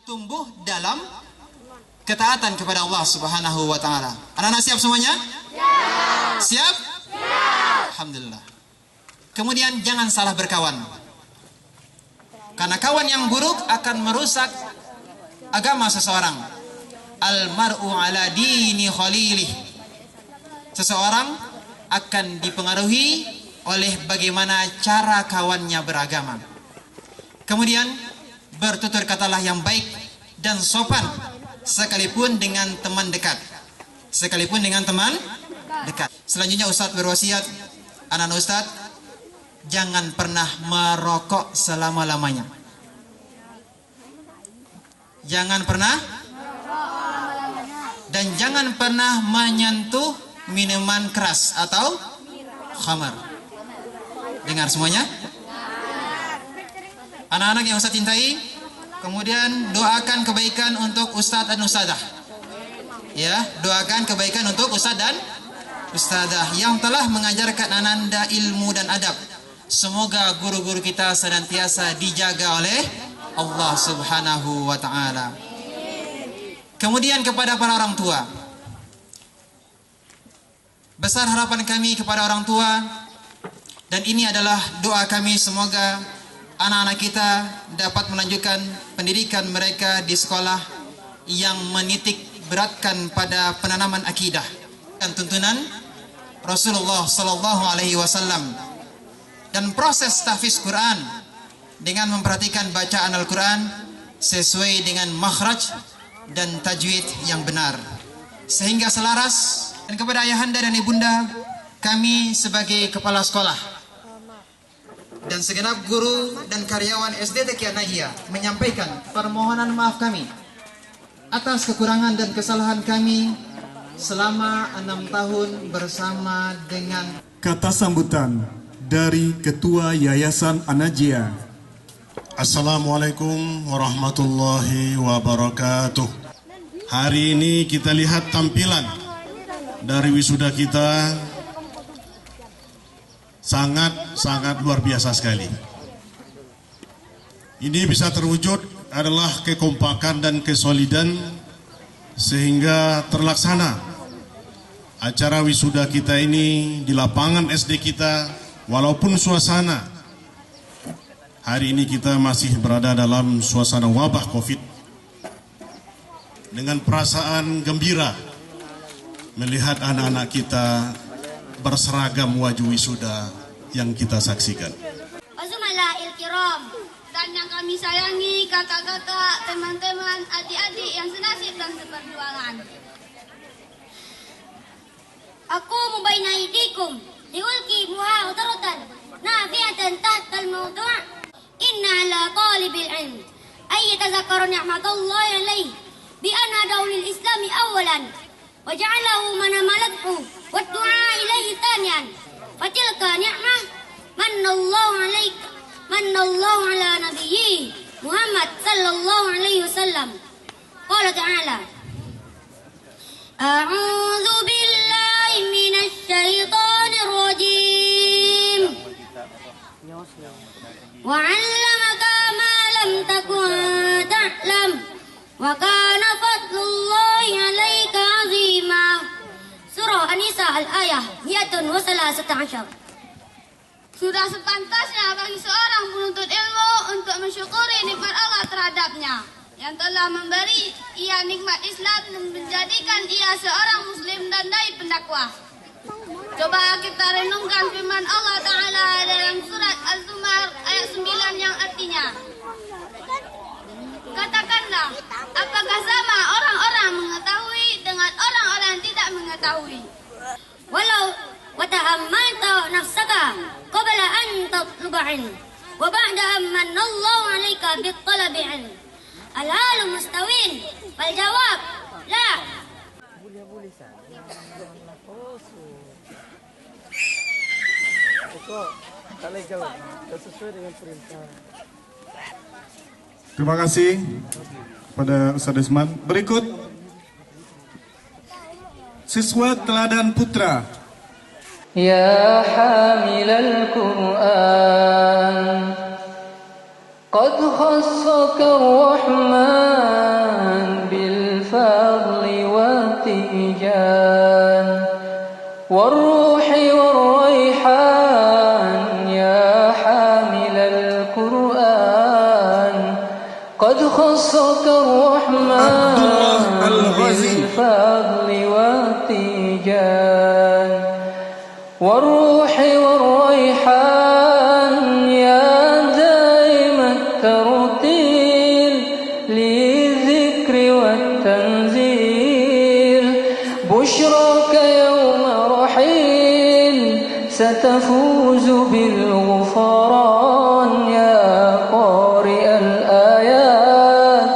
tumbuh dalam ketaatan kepada Allah Subhanahu wa taala. Anak-anak siap semuanya? Ya. Siap? Ya. Alhamdulillah. Kemudian jangan salah berkawan. Karena kawan yang buruk akan merusak agama seseorang. Al-mar'u ala dini khalilih. Seseorang akan dipengaruhi oleh bagaimana cara kawannya beragama. Kemudian bertutur katalah yang baik dan sopan sekalipun dengan teman dekat. Sekalipun dengan teman dekat. Selanjutnya Ustadz berwasiat, anak-anak Ustadz, jangan pernah merokok selama-lamanya. Jangan pernah, dan jangan pernah menyentuh minuman keras atau khamar. Dengar semuanya? Anak-anak yang Ustadz cintai, kemudian doakan kebaikan untuk Ustadz dan Ustadzah. Ya, doakan kebaikan untuk Ustadz dan Ustadzah yang telah mengajarkan ananda ilmu dan adab. Semoga guru-guru kita senantiasa dijaga oleh Allah Subhanahu wa taala. Kemudian kepada para orang tua. Besar harapan kami kepada orang tua, dan ini adalah doa kami, semoga anak-anak kita dapat melanjutkan pendidikan mereka di sekolah yang menitik beratkan pada penanaman akidah dan tuntunan Rasulullah sallallahu alaihi wasallam, dan proses tahfiz Quran dengan memperhatikan bacaan Al-Quran sesuai dengan makhraj dan tajwid yang benar sehingga selaras. Dan kepada ayahanda dan ibunda kami sebagai kepala sekolah dan segenap guru dan karyawan SD TK Nahia menyampaikan permohonan maaf kami atas kekurangan dan kesalahan kami selama 6 tahun bersama dengan. Kata sambutan dari Ketua Yayasan An-Najiyah. Assalamualaikum warahmatullahi wabarakatuh. Hari ini kita lihat tampilan dari wisuda kita, sangat luar biasa sekali. Ini bisa terwujud adalah kekompakan dan kesolidan sehingga terlaksana acara wisuda kita ini di lapangan SD kita. Walaupun suasana hari ini kita masih berada dalam suasana wabah COVID, dengan perasaan gembira melihat anak-anak kita berseragam wajah wisuda yang kita saksikan. Azumalail kiram, dan yang kami sayangi kakak-kakak, teman-teman, adik-adik yang senasib dan seperjuangan. Aku mubaina idikum liulki muhadaratan nafi'atan tahta al-mawdu'. Inna ala talibil ilm ay yatazakkaru ni'matallahi alayhi bi an hadahu lil islami awalan وجعله من ملكه والدعاء إليه ثانيا فتلك نعمة من الله على نبيه محمد صلى الله عليه وسلم. قال تعالى أعوذ بالله من الشيطان الرجيم وعلمك ما لم تكن تعلم وكان فضل الله عليك عظيما. Surah An-Nisa al-ayah 113. Sudah sepantasnya bagi seorang penuntut ilmu untuk mensyukuri nikmat Allah terhadapnya yang telah memberi ia nikmat Islam dan menjadikan ia seorang muslim dan dai pendakwah. Coba kita renungkan firman Allah Ta'ala dalam surat Az-Zumar ayat 9 yang artinya, katakanlah, apakah sama orang-orang mengetahui dengan orang-orang yang tidak mengetahui? Walau wata'ammalta nafsaka qabla an tatluba ilm wa ba'da amanna Allah 'alaika bittalabi ilm. Al-halu mustawin. Wal jawab la. Terima kasih pada Ustaz Desman. Berikut siswa teladan putra. Ya hamilal Qur'an qad khassaka ar-Rahman والروح والريحان يا حامل القرآن قد خصك الرحمن بالفضل والتيجان والروح والريحان يا دائم الترتيل للذكر والتنزيل بشراك يوم رحيل ستفوز بالغفران يا قارئ الآيات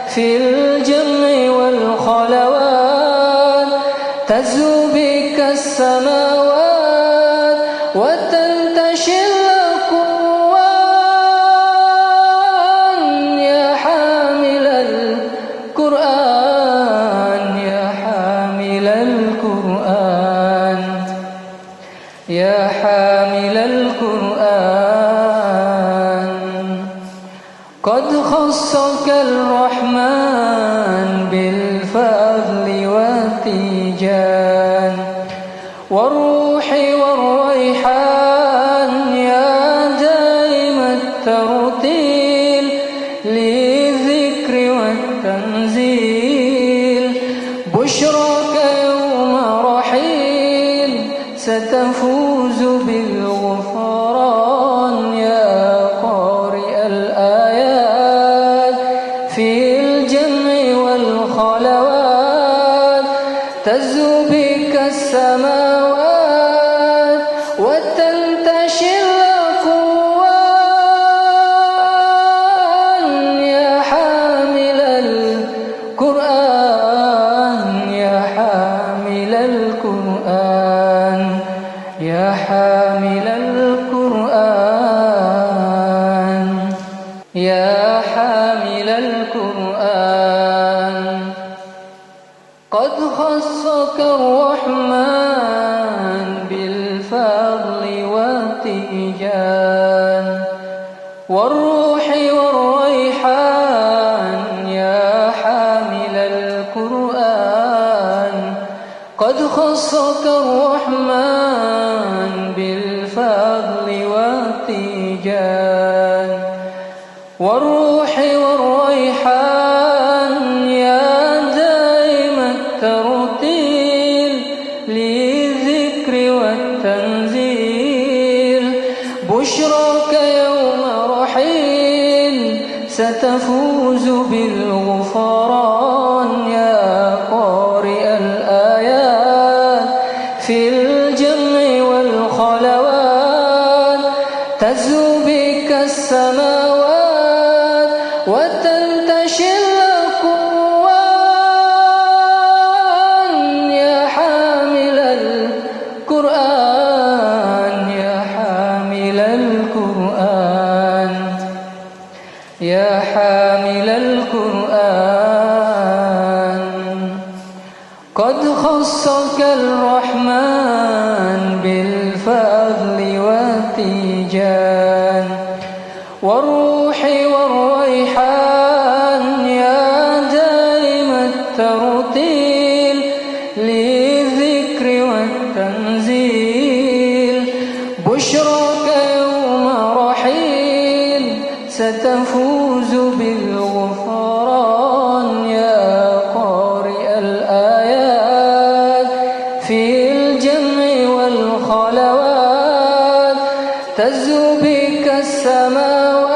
في الجمع والخلوات تزهو بك السماوات وتنتشي الأكوان يا حامل القرآن يا حامل القرآن يا حامل القرآن قد خصك الرحمن بالفضل والتيجان والروح والريحان يا دائم الترتيل للذكر والتنزيل بشراك يوم رحيل ستفوز بالغفران يا قارئ الآيات في الجمع والخلوات تزهو بك السماوات وتنتشي الأكوان يا حامل القرآن يا حامل القرآن يا حامل القرآن يا حامل القرآن قد خصك الرحمن بالفضل والتيجان والروح والريحان يا حامل القرآن قد خصك الرحمن بالفضل والتيجان والروح والريحان يا دائم الترتيل للذكر والتنزيل بشراك يوم رحيل ستفوز بالغفران يا قارئ الآيات في الجمع والخلوات تزهو بك السماوات وتنتشي الأكوان يا حامل القرآن يا حامل القرآن يا حامل القرآن قد خصك الرحمن بالفضل والتيجان والروح والريحان يا دائم الترتيل للذكر والتنزيل بشراك يوم رحيل ستفوز بالغفران يا قارئ الآيات في الجمع والخلوات تزهو بك السماوات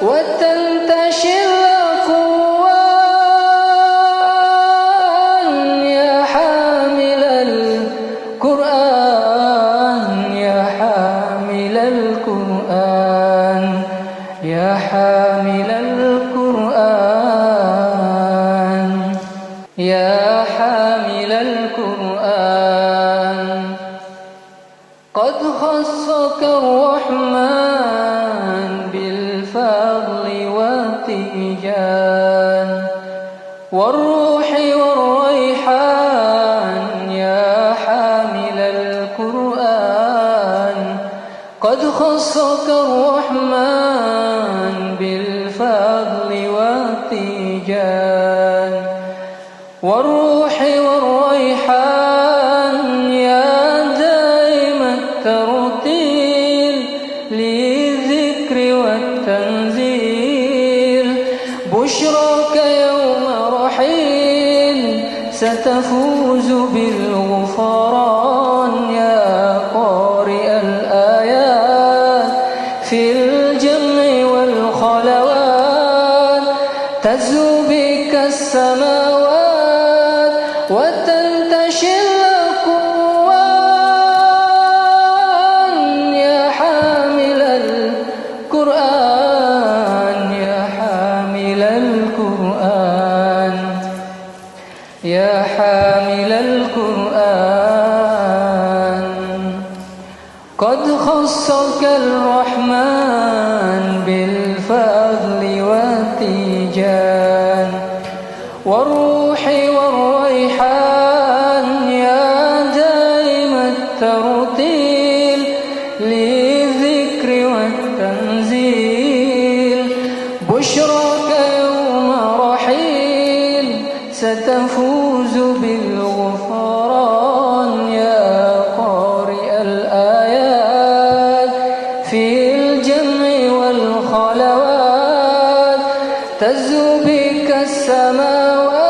وتنتشي الأكوان يا حامل القرآن يا حامل القرآن يا حامل القرآن يا حامل القرآن قد خصك الرحمن بالفضل والتيجان والروح والريحان يا حامل القرآن قد خصك الرحمن بالفضل والتيجان والروح والريحان بشراك يوم رحيل ستفوز بالغفران يا قارئ الآيات في الجمع والخلوات تزهو بك السماوات وتنتشي الأكوان يا حامل القرآن يا حامل القرآن يا حامل القرآن قد خصك الرحمن بالفضل والتيجان والروح والريحان يا دائم الترتيل للذكر والتنزيل بشراك يوم رحيل ستفوز بالغفران يا قارئ الآيات في الجمع والخلوات تزهو بك السماوات